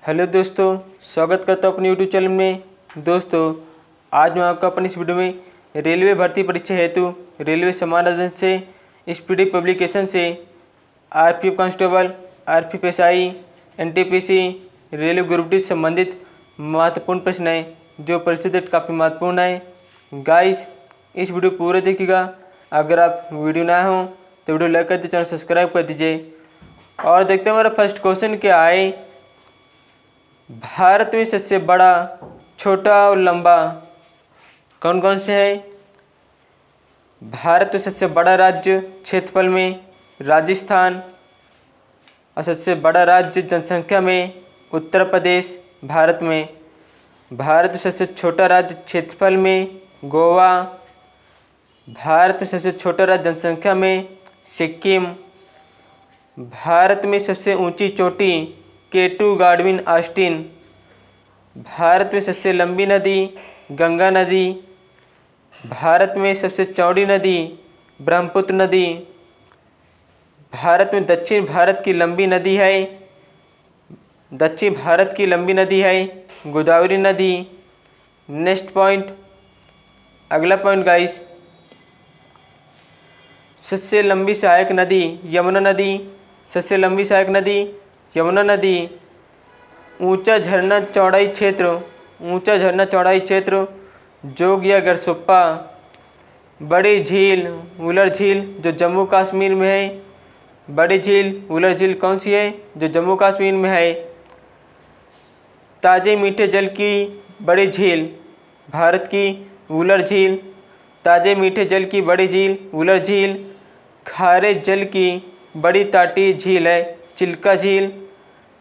Hello दोस्तों, स्वागत करता हूँ अपने यूट्यूब चैनल में। दोस्तों, आज मैं आपको अपनी इस वीडियो में रेलवे भर्ती परीक्षा हेतु रेलवे समानार्थन से स्पीडी पब्लिकेशन से RPF constable, RPF SI, NTPC, railway group D से संबंधित महत्वपूर्ण प्रश्न हैं जो परीक्षा डेट काफ़ी महत्वपूर्ण है। गाइस, इस वीडियो पूरा देखिएगा। अगर आप वीडियो नया हो तो वीडियो लाइक कर दीजिए, चैनल सब्सक्राइब कर दीजिए। और देखते हैं हमारा फर्स्ट क्वेश्चन क्या है। भारत में सबसे बड़ा, छोटा और लंबा कौन कौन से है? भारत में सबसे बड़ा राज्य क्षेत्रफल में राजस्थान, और सबसे बड़ा राज्य जनसंख्या में उत्तर प्रदेश भारत में। भारत में सबसे छोटा राज्य क्षेत्रफल में गोवा। भारत में सबसे छोटा राज्य जनसंख्या में सिक्किम। भारत में सबसे ऊंची चोटी केटू गाडविन ऑस्टिन। भारत में सबसे लंबी नदी गंगा नदी। भारत में सबसे चौड़ी नदी ब्रह्मपुत्र नदी। भारत में दक्षिण भारत की लंबी नदी है गोदावरी नदी। नेक्स्ट पॉइंट, अगला पॉइंट गाइस, सबसे लंबी सहायक नदी यमुना नदी। सबसे लंबी सहायक नदी यमुना नदी। ऊंचा झरना चौड़ाई क्षेत्र जोग या गरसुप्पा। बड़ी झील वुलर झील जो जम्मू कश्मीर में है। बड़ी झील वुलर झील कौन सी है? जो जम्मू कश्मीर में है। ताज़े मीठे जल की बड़ी झील भारत की वुलर झील। ताज़े मीठे जल की बड़ी झील वुलर झील। खारे जल की बड़ी तटीय झील है चिल्का झील।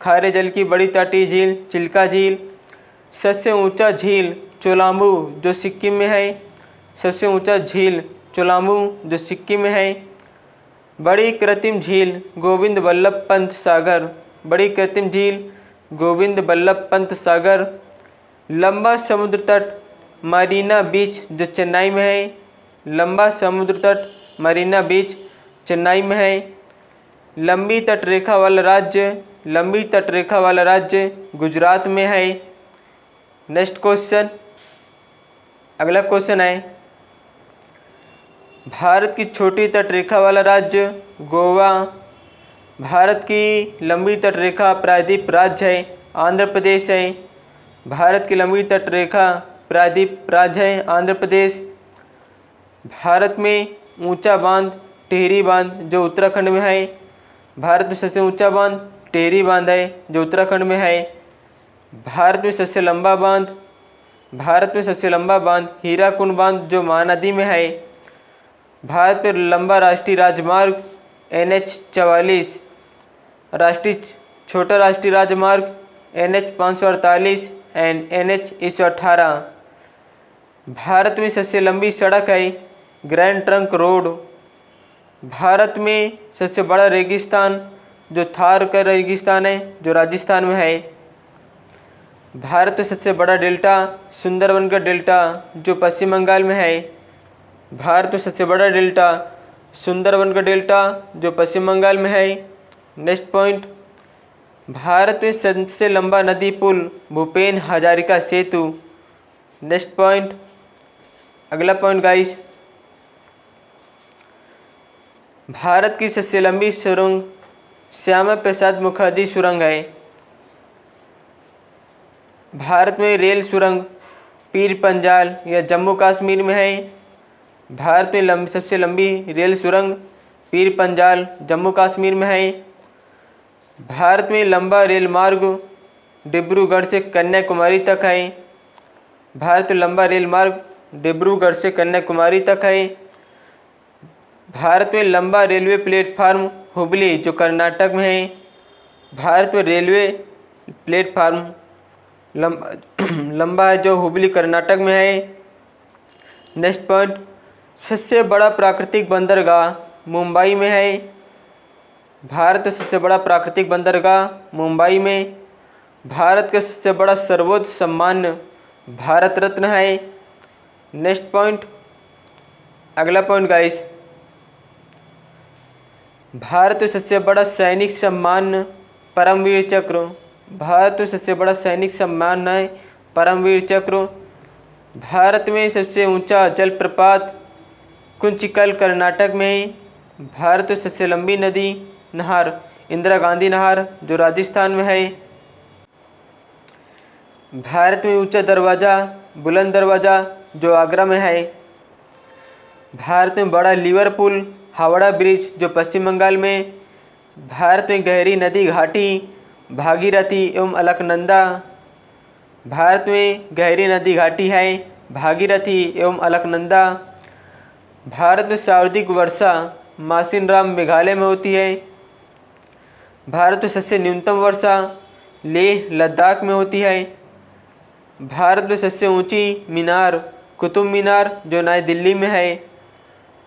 खारे जल की बड़ी तटीय झील चिल्का झील। सबसे ऊंचा झील चोलांबू जो सिक्किम में है। सबसे ऊंचा झील चोलांबू जो सिक्किम में है। बड़ी कृत्रिम झील गोविंद बल्लभ पंत सागर। बड़ी कृत्रिम झील गोविंद बल्लभ पंत सागर। लंबा समुद्र तट मरीना बीच जो चेन्नई में है। लंबा समुद्र तट मरीना बीच चेन्नई में है। लंबी तटरेखा वाला राज्य गुजरात में है। नेक्स्ट क्वेश्चन, अगला क्वेश्चन है, भारत की छोटी तटरेखा वाला राज्य गोवा। भारत की लंबी तटरेखा प्रायद्वीप राज्य है आंध्र प्रदेश है। भारत की लंबी तटरेखा प्रायद्वीप राज्य है आंध्र प्रदेश। भारत में ऊंचा बांध टिहरी बांध जो उत्तराखंड में है। भारत में सबसे ऊंचा बांध टिहरी बांध है जो उत्तराखंड में है। भारत में सबसे लंबा बांध हीराकुंड बांध जो महानदी में है। भारत में लंबा राष्ट्रीय राजमार्ग NH-44, छोटा राष्ट्रीय राजमार्ग NH-548 एंड NH-118। भारत में सबसे लंबी सड़क है ग्रैंड ट्रंक रोड। भारत में सबसे बड़ा रेगिस्तान जो थार का रेगिस्तान है जो राजस्थान में है। भारत में सबसे बड़ा डेल्टा सुंदरवन का डेल्टा जो पश्चिम बंगाल में है। भारत में सबसे बड़ा डेल्टा सुंदरवन का डेल्टा जो पश्चिम बंगाल में है। नेक्स्ट पॉइंट, भारत में सबसे लंबा नदी पुल भूपेन हजारिका सेतु। नेक्स्ट पॉइंट, अगला पॉइंट गाइस, भारत की सबसे लंबी सुरंग श्यामा प्रसाद मुखर्जी सुरंग है। भारत में रेल सुरंग पीर पंजाल या जम्मू कश्मीर में है। भारत में सबसे लंबी रेल सुरंग पीर पंजाल जम्मू कश्मीर में है। भारत में लंबा रेल मार्ग डिब्रूगढ़ से कन्याकुमारी तक है। भारत में लंबा रेल मार्ग डिब्रूगढ़ से कन्याकुमारी तक है। भारत में लंबा रेलवे प्लेटफार्म हुबली जो कर्नाटक में है। भारत में रेलवे प्लेटफार्म लंबा है जो हुबली कर्नाटक में है। नेक्स्ट पॉइंट, सबसे बड़ा प्राकृतिक बंदरगाह मुंबई में है। भारत का सबसे बड़ा प्राकृतिक बंदरगाह मुंबई में। भारत का सबसे बड़ा सर्वोच्च सम्मान भारत रत्न है। नेक्स्ट पॉइंट, अगला पॉइंट गाइस, भारत का सबसे बड़ा सैनिक सम्मान परमवीर चक्र भारत में सबसे बड़ा सैनिक सम्मान है परमवीर चक्र। भारत में सबसे ऊंचा जलप्रपात कुंचिकल कर्नाटक में है। भारत में सबसे लंबी नदी नहर इंदिरा गांधी नहर जो राजस्थान में है। भारत में ऊंचा दरवाज़ा बुलंद दरवाज़ा जो आगरा में है। भारत में बड़ा लिवरपूल हावड़ा ब्रिज जो पश्चिम बंगाल में। भारत में गहरी नदी घाटी भागीरथी एवं अलकनंदा। भारत में गहरी नदी घाटी है भागीरथी एवं अलकनंदा। भारत में सर्वाधिक वर्षा मासिनराम मेघालय में होती है। भारत में सबसे न्यूनतम वर्षा लेह लद्दाख में होती है। भारत में सबसे ऊंची मीनार कुतुब मीनार जो नई दिल्ली में है।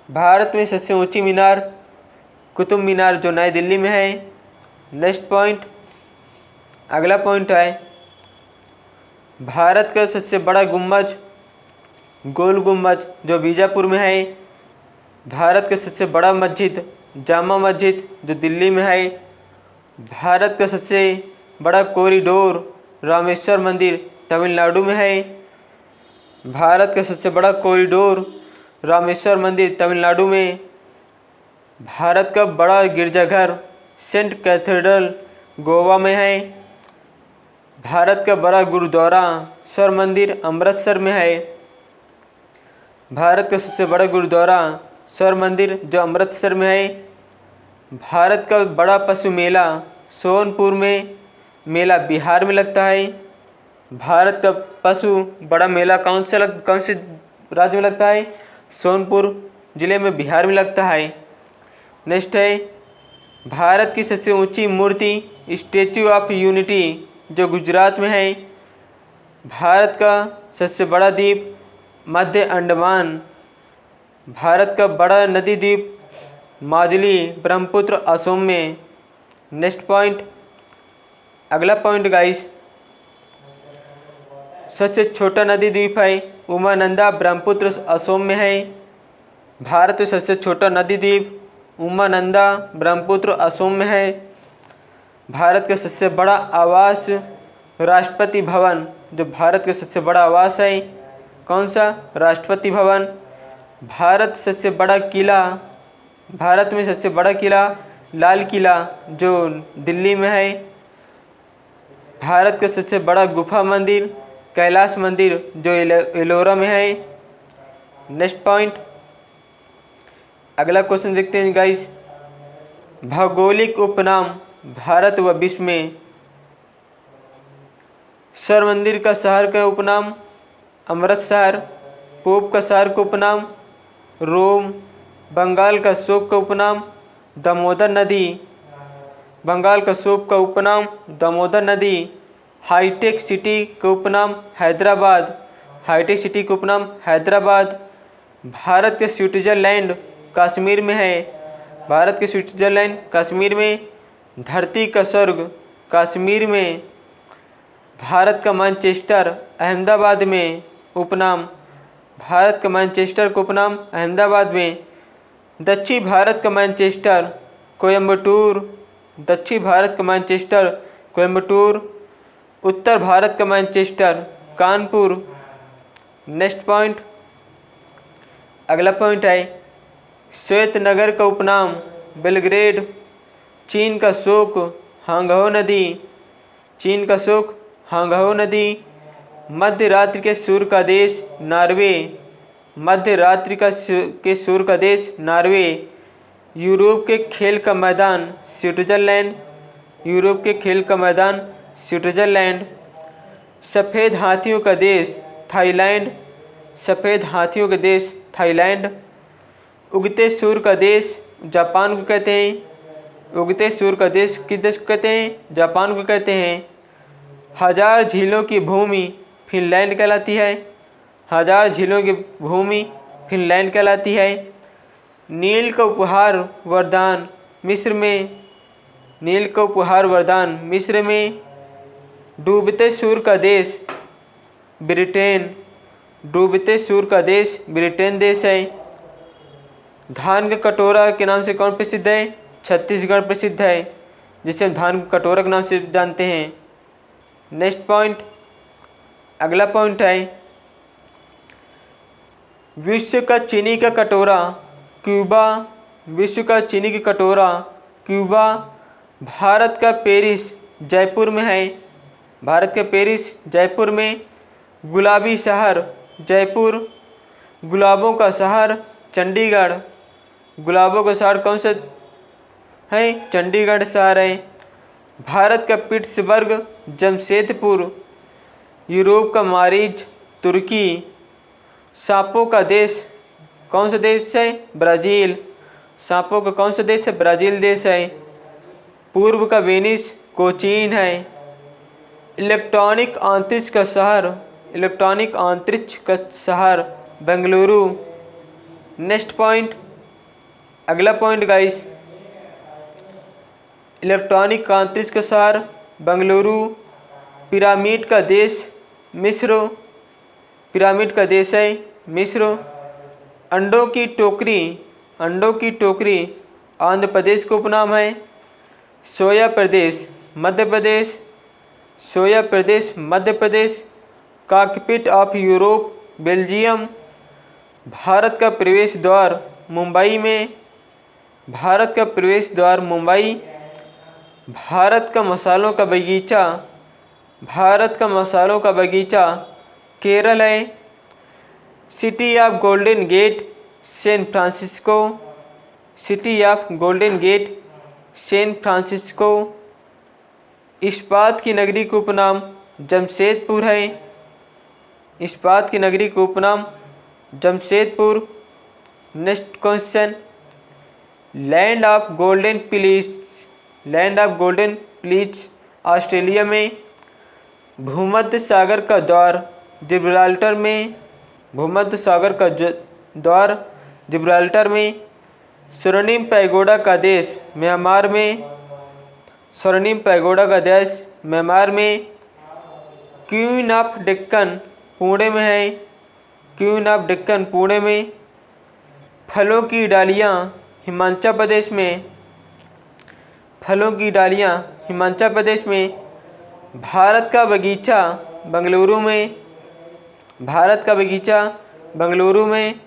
भारत में सबसे ऊंची मीनार कुतुब मीनार जो नई दिल्ली में है। नेक्स्ट पॉइंट, अगला पॉइंट है भारत का सबसे बड़ा गुम्बज गोल गुम्बज जो बीजापुर में है। भारत का सबसे बड़ा मस्जिद जामा मस्जिद जो दिल्ली में है। भारत का सबसे बड़ा कॉरिडोर रामेश्वर मंदिर तमिलनाडु में है। भारत का सबसे बड़ा कॉरिडोर रामेश्वर मंदिर तमिलनाडु में। भारत का बड़ा गिरजाघर सेंट कैथेड्रल गोवा में है। भारत का बड़ा गुरुद्वारा स्वर्ण मंदिर अमृतसर में है। भारत का सबसे बड़ा गुरुद्वारा स्वर्ण मंदिर जो अमृतसर में है। भारत का बड़ा पशु मेला सोनपुर में मेला बिहार में लगता है। भारत का पशु बड़ा मेला कौन से राज्य में लगता है? सोनपुर जिले में बिहार में लगता है। नेक्स्ट है भारत की सबसे ऊंची मूर्ति स्टैचू ऑफ यूनिटी जो गुजरात में है। भारत का सबसे बड़ा द्वीप मध्य अंडमान। भारत का बड़ा नदी द्वीप माजुली ब्रह्मपुत्र असम में। नेक्स्ट पॉइंट, अगला पॉइंट गाइस, सबसे छोटा नदी द्वीप है उमानंदा ब्रह्मपुत्र असम में है। भारत में सबसे छोटा नदी द्वीप उमानंदा ब्रह्मपुत्र असम में है। भारत का सबसे बड़ा आवास राष्ट्रपति भवन जो भारत का सबसे बड़ा आवास है। कौन सा? राष्ट्रपति भवन। भारत सबसे बड़ा किला भारत में सबसे बड़ा किला लाल किला जो दिल्ली में है। भारत का सबसे बड़ा गुफा मंदिर कैलाश मंदिर जो एलोरा में है। नेक्स्ट पॉइंट, अगला क्वेश्चन देखते हैं गाइस। भौगोलिक उपनाम भारत व विश्व में स्वर्ण मंदिर का शहर का उपनाम अमृतसर। पोप का शहर का उपनाम रोम। बंगाल का शोक का उपनाम दामोदर नदी। बंगाल का शोक का उपनाम दामोदर नदी। हाईटेक सिटी का उपनाम हैदराबाद। हाईटेक सिटी का उपनाम हैदराबाद। भारत के स्विट्जरलैंड कश्मीर में है। भारत के स्विट्जरलैंड कश्मीर में। धरती का स्वर्ग कश्मीर में। भारत का मैनचेस्टर अहमदाबाद में उपनाम। भारत का मैनचेस्टर का उपनाम अहमदाबाद में। दक्षिण भारत का मैनचेस्टर कोयम्बटूर। दक्षिण भारत का मैनचेस्टर कोयम्बटूर। उत्तर भारत का मैनचेस्टर कानपुर। नेक्स्ट पॉइंट, अगला पॉइंट है श्वेत नगर का उपनाम बेलग्रेड। चीन का शोक हांगहो नदी। चीन का शोक हांगहो नदी। मध्य रात्रि के सूर्य का देश नॉर्वे। मध्य रात्रि के सूर्य का देश नॉर्वे। यूरोप के खेल का मैदान स्विट्जरलैंड। यूरोप के खेल का मैदान स्विट्जरलैंड। सफ़ेद हाथियों का देश थाईलैंड। सफ़ेद हाथियों का देश थाईलैंड। उगते सूर्य का देश जापान को कहते हैं। उगते सूर्य का देश किस देश को कहते हैं? जापान को कहते हैं। हजार झीलों की भूमि फिनलैंड कहलाती है। हजार झीलों की भूमि फिनलैंड कहलाती है। नील का उपहार वरदान मिस्र में। नील का उपहार वरदान मिस्र में। डूबते सूर्य का देश ब्रिटेन। डूबते सूर्य का देश ब्रिटेन देश है। धान का कटोरा के नाम से कौन प्रसिद्ध है? छत्तीसगढ़ प्रसिद्ध है, जिसे हम धान का कटोरा के नाम से जानते हैं। नेक्स्ट पॉइंट, अगला पॉइंट है विश्व का चीनी का कटोरा क्यूबा। विश्व का चीनी की कटोरा क्यूबा। भारत का पेरिस जयपुर में है। भारत के पेरिस जयपुर में। गुलाबी शहर जयपुर। गुलाबों का शहर चंडीगढ़। गुलाबों का शहर कौन सा है? चंडीगढ़ शहर है। भारत का पिट्सबर्ग जमशेदपुर। यूरोप का मारिज तुर्की। सांपों का देश कौन सा देश है? ब्राज़ील। सांपों का कौन सा देश है? ब्राज़ील देश है। पूर्व का वेनिस कोचीन है। इलेक्ट्रॉनिक अंतरिक्ष का शहर, इलेक्ट्रॉनिक अंतरिक्ष का शहर बेंगलुरु। नेक्स्ट पॉइंट, अगला पॉइंट गाइस, इलेक्ट्रॉनिक अंतरिक्ष का शहर बेंगलुरु। पिरामिड का देश मिस्र। पिरामिड का देश है मिस्र। अंडों की टोकरी, अंडों की टोकरी आंध्र प्रदेश का उपनाम है। सोया प्रदेश मध्य प्रदेश। सोया प्रदेश Madhya Pradesh. Cockpit of Europe Belgium. Bharat का प्रवेश द्वार मुंबई में। भारत का प्रवेश द्वार मुंबई। भारत का मसालों का बगीचा, भारत का मसालों का बगीचा केरल है। City of golden gate San Francisco. City of golden gate San Francisco. इस्पात की नगरी का उपनाम जमशेदपुर है। इस्पात की नगरी का उपनाम Jamshedpur. Next question, land of golden please, land of golden please Australia में। भूमध्य सागर का द्वार जिब्राल्टर में। भूमध्य सागर का द्वार जिब्राल्टर में। स्वर्णिम पैगोडा का देश म्यांमार में। स्वर्णिम पैगोडा का देश म्यांमार में। क्वीन ऑफ डेक्कन पुणे में है। क्वीन ऑफ डेक्कन पुणे में। फलों की डालियाँ हिमाचल प्रदेश में। फलों की डालियाँ हिमाचल प्रदेश में। भारत का बगीचा बेंगलुरु में। भारत का बगीचा बेंगलुरु में।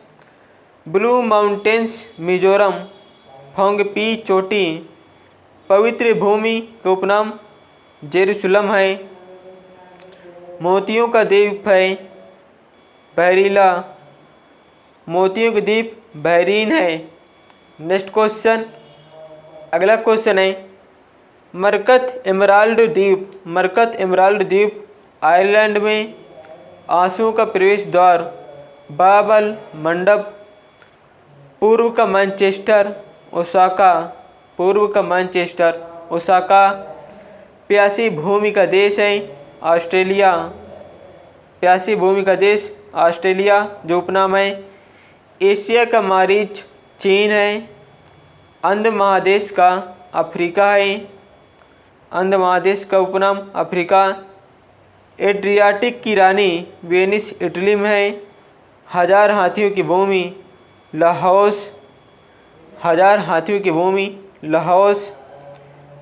Blue mountains Mizoram. फोंगपी चोटी पवित्र भूमि का उपनाम जेरूसलम है। मोतियों का द्वीप है बहरीला। मोतियों का द्वीप बहरीन है। नेक्स्ट क्वेश्चन, अगला क्वेश्चन है मरकत एमराल्ड द्वीप। मरकत एमराल्ड द्वीप आयरलैंड में। आंसुओं का प्रवेश द्वार बाबल मंडप। पूर्व का मैनचेस्टर ओसाका। पूर्व का मैनचेस्टर ओसाका। प्यासी भूमि का देश है ऑस्ट्रेलिया। प्यासी भूमि का देश ऑस्ट्रेलिया जो उपनाम है। एशिया का मारीच चीन है। अंध महादेश का अफ्रीका है। अंध महादेश का उपनाम अफ्रीका। एड्रियाटिक की रानी वेनिस इटली में है। हजार हाथियों की भूमि लाहौस। हजार हाथियों की भूमि लाहौस।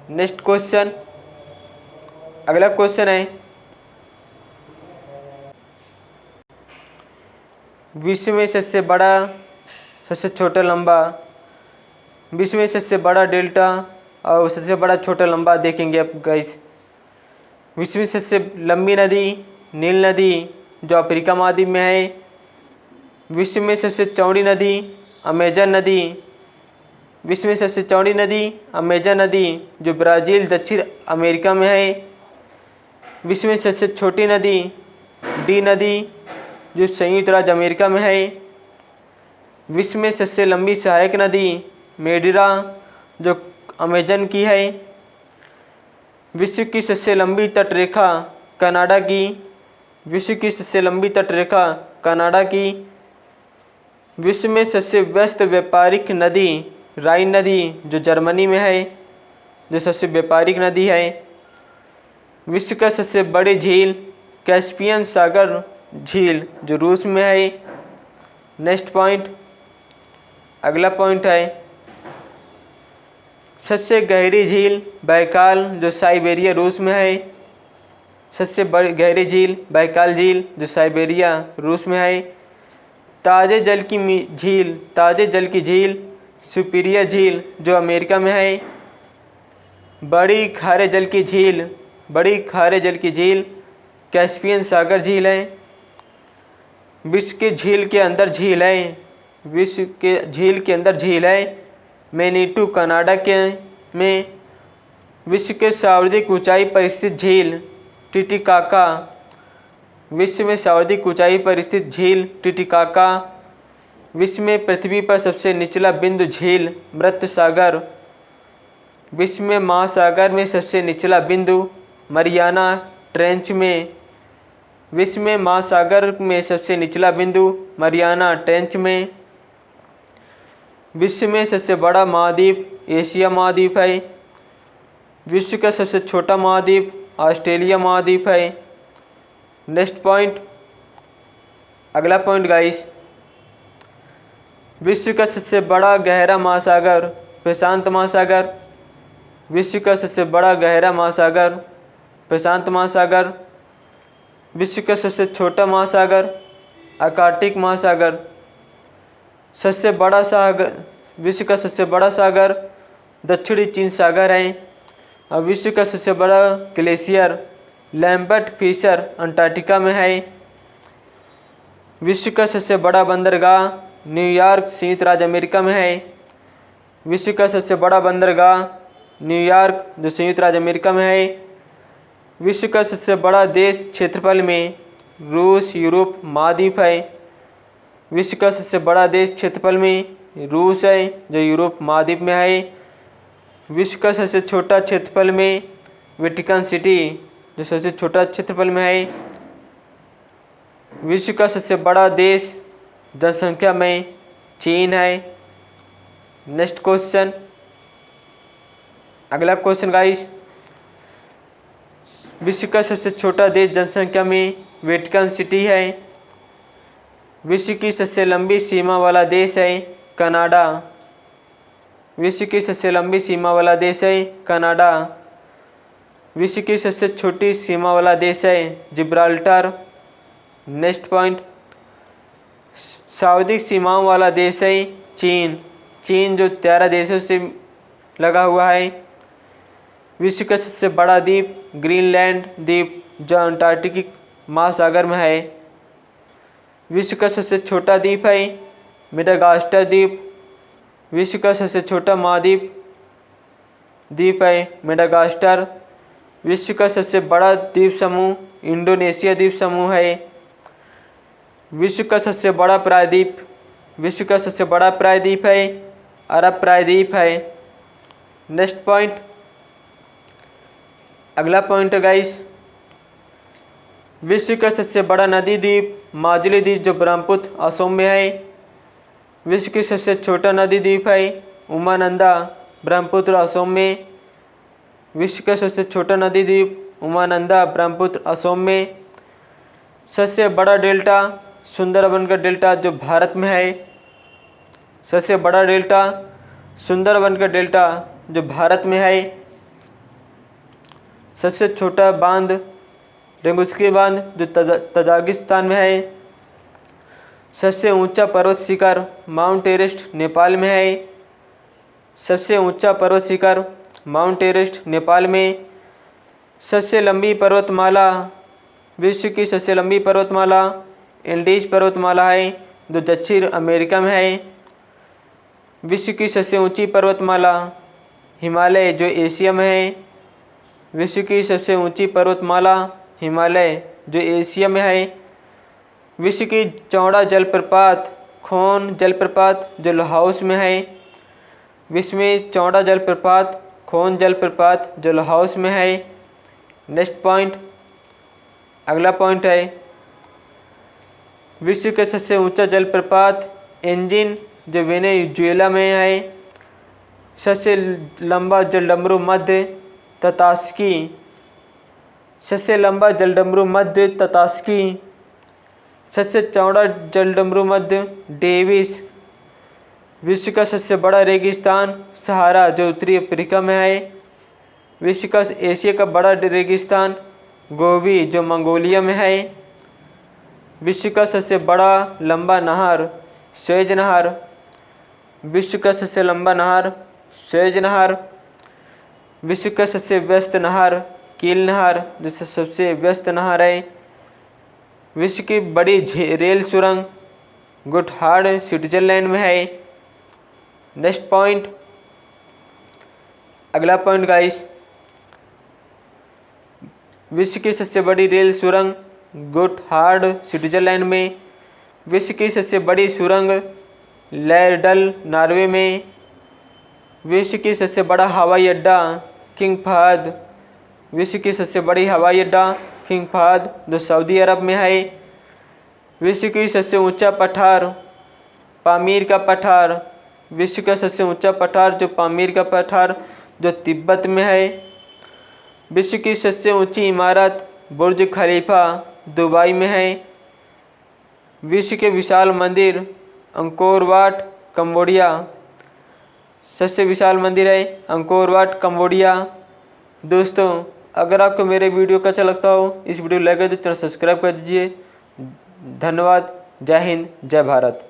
नेक्स्ट क्वेश्चन, अगला क्वेश्चन है विश्व में सबसे बड़ा, सबसे छोटा लंबा, विश्व में सबसे बड़ा डेल्टा और सबसे बड़ा छोटा लंबा देखेंगे आप गाइस। विश्व में सबसे लंबी नदी नील नदी जो अफ्रीका महाद्वीप में है। विश्व में सबसे चौड़ी नदी अमेजन नदी। विश्व में सबसे चौड़ी नदी अमेजन नदी जो ब्राज़ील दक्षिण अमेरिका में है। विश्व में सबसे छोटी नदी डी नदी जो संयुक्त राज्य अमेरिका में है। विश्व में सबसे लंबी सहायक नदी मेडिरा जो अमेजन की है। विश्व की सबसे लंबी तटरेखा कनाडा की। विश्व की सबसे लंबी तटरेखा कनाडा की। विश्व में सबसे व्यस्त व्यापारिक नदी राइन नदी जो जर्मनी में है, जो सबसे व्यापारिक नदी है। विश्व का सबसे बड़ी झील कैस्पियन सागर झील जो रूस में है। नेक्स्ट पॉइंट, अगला पॉइंट है सबसे गहरी झील बैकाल जो साइबेरिया रूस में है। सबसे बड़ी गहरी झील बैकाल झील जो साइबेरिया रूस में है। ताज़े जल की झील सुपीरियर झील जो अमेरिका में है। बड़ी खारे जल की झील कैस्पियन सागर झील है। विश्व के झील के अंदर झील है मैनीटू कनाडा में। विश्व के सर्वाधिक ऊंचाई पर स्थित झील टिटिकाका। विश्व में सर्वाधिक ऊंचाई पर स्थित झील टिटिकाका। विश्व में पृथ्वी पर सबसे निचला बिंदु झील मृत सागर। विश्व में महासागर में सबसे निचला बिंदु मरियाना ट्रेंच में। विश्व में महासागर में सबसे निचला बिंदु मरियाना ट्रेंच में। विश्व में सबसे बड़ा महाद्वीप एशिया महाद्वीप है। विश्व का सबसे छोटा महाद्वीप ऑस्ट्रेलिया महाद्वीप है। नेक्स्ट पॉइंट, अगला पॉइंट गाइस, विश्व का सबसे बड़ा गहरा महासागर प्रशांत महासागर। विश्व का सबसे बड़ा गहरा महासागर प्रशांत महासागर। विश्व का सबसे छोटा महासागर आर्कटिक महासागर। विश्व का सबसे बड़ा सागर दक्षिणी चीन सागर है। और विश्व का सबसे बड़ा ग्लेशियर लैम्बर्ट फिशर अंटार्कटिका में है। विश्व का सबसे बड़ा बंदरगाह न्यूयॉर्क संयुक्त राज्य अमेरिका में है। विश्व का सबसे बड़ा बंदरगाह न्यूयॉर्क जो संयुक्त राज्य अमेरिका में है। विश्व का सबसे बड़ा देश क्षेत्रफल में रूस यूरोप महाद्वीप है। विश्व का सबसे बड़ा देश क्षेत्रफल में रूस है जो यूरोप महाद्वीप में है। विश्व का सबसे छोटा क्षेत्रफल में वेटिकन सिटी जो सबसे छोटा क्षेत्रफल में है। विश्व का सबसे बड़ा देश जनसंख्या में चीन है। नेक्स्ट क्वेश्चन, अगला क्वेश्चन गाइस, विश्व का सबसे छोटा देश जनसंख्या में वेटिकन सिटी है। विश्व की सबसे लंबी सीमा वाला देश है कनाडा। विश्व की सबसे लंबी सीमा वाला देश है कनाडा। विश्व की सबसे छोटी सीमा वाला देश है जिब्राल्टर। नेक्स्ट पॉइंट, सर्वाधिक सीमाओं वाला देश है चीन जो 13 देशों से लगा हुआ है। विश्व का सबसे बड़ा द्वीप ग्रीनलैंड द्वीप जो अंटार्कटिक महासागर में है। विश्व का सबसे छोटा द्वीप है मेडागास्कर द्वीप। विश्व का सबसे छोटा द्वीप है मेडागास्कर। विश्व का सबसे बड़ा द्वीप समूह इंडोनेशिया द्वीप समूह है। विश्व का सबसे बड़ा प्रायद्वीप है अरब प्रायद्वीप है। नेक्स्ट पॉइंट, अगला पॉइंट है गाइस, विश्व का सबसे बड़ा नदी द्वीप माजुली द्वीप जो ब्रह्मपुत्र असम में है। विश्व की सबसे छोटा नदी द्वीप है उमानंदा ब्रह्मपुत्र असम में। विश्व का सबसे छोटा नदी द्वीप उमानंदा ब्रह्मपुत्र असम में। सबसे बड़ा डेल्टा सुंदरबन का डेल्टा जो भारत में है। सबसे बड़ा डेल्टा सुंदरबन का डेल्टा जो भारत में है। सबसे छोटा बांध रेंगुस्की बांध जो तजाकिस्तान में है। सबसे ऊंचा पर्वत शिखर माउंट एवरेस्ट नेपाल में है। सबसे ऊंचा पर्वत शिखर माउंट एवरेस्ट नेपाल में। सबसे लंबी पर्वतमाला विश्व की सबसे लंबी पर्वतमाला एंडीज पर्वतमाला है जो दक्षिण अमेरिका में है। विश्व की सबसे ऊंची पर्वतमाला हिमालय जो एशिया में है। विश्व की सबसे ऊंची पर्वतमाला हिमालय जो एशिया में है। विश्व की चौड़ा जलप्रपात खोन जलप्रपात जो लाहौस में है। विश्व में चौड़ा जलप्रपात खोन जलप्रपात जो लाहौस में है। नेक्स्ट पॉइंट, अगला पॉइंट है, विश्व का सबसे ऊंचा जलप्रपात एंजिन जो वेनेजुएला में है। सबसे लंबा जलडमरू मध्य ततास्की। सबसे लंबा जलडमरू मध्य ततास्की। सबसे चौड़ा जलडमरू मध्य डेविस। विश्व का सबसे बड़ा रेगिस्तान सहारा जो उत्तरी अफ्रीका में है। विश्व का एशिया का बड़ा रेगिस्तान गोबी जो मंगोलिया में है। विश्व का सबसे बड़ा लंबा नहर सुएज नहर। विश्व का सबसे लंबा नहर सुएज नहर। विश्व का सबसे व्यस्त नहर कील नहर, जिससे सबसे व्यस्त नहर है। विश्व की बड़ी रेल सुरंग गुटहार्ड स्विट्जरलैंड में है। नेक्स्ट पॉइंट, अगला पॉइंट गाइस, विश्व की सबसे बड़ी रेल सुरंग गुटहार्ड स्विट्जरलैंड में। विश्व की सबसे बड़ी सुरंग लैरडल नॉर्वे में। विश्व की सबसे बड़ा हवाई अड्डा किंग फहद। विश्व की सबसे बड़ी हवाई अड्डा किंग फहद जो सऊदी अरब में है। विश्व की सबसे ऊंचा पठार पामीर का पठार। विश्व का सबसे ऊंचा पठार जो पामीर का पठार जो तिब्बत में है। विश्व की सबसे ऊंची इमारत बुर्ज खलीफा दुबई में है। विश्व के विशाल मंदिर अंकोर वाट कंबोडिया। सबसे विशाल मंदिर है अंकोर वाट कंबोडिया। दोस्तों, अगर आपको मेरे वीडियो का अच्छा लगता हो, इस वीडियो को लाइक कर दीजिए, चैनल सब्सक्राइब कर दीजिए। धन्यवाद। जय हिंद, जय भारत।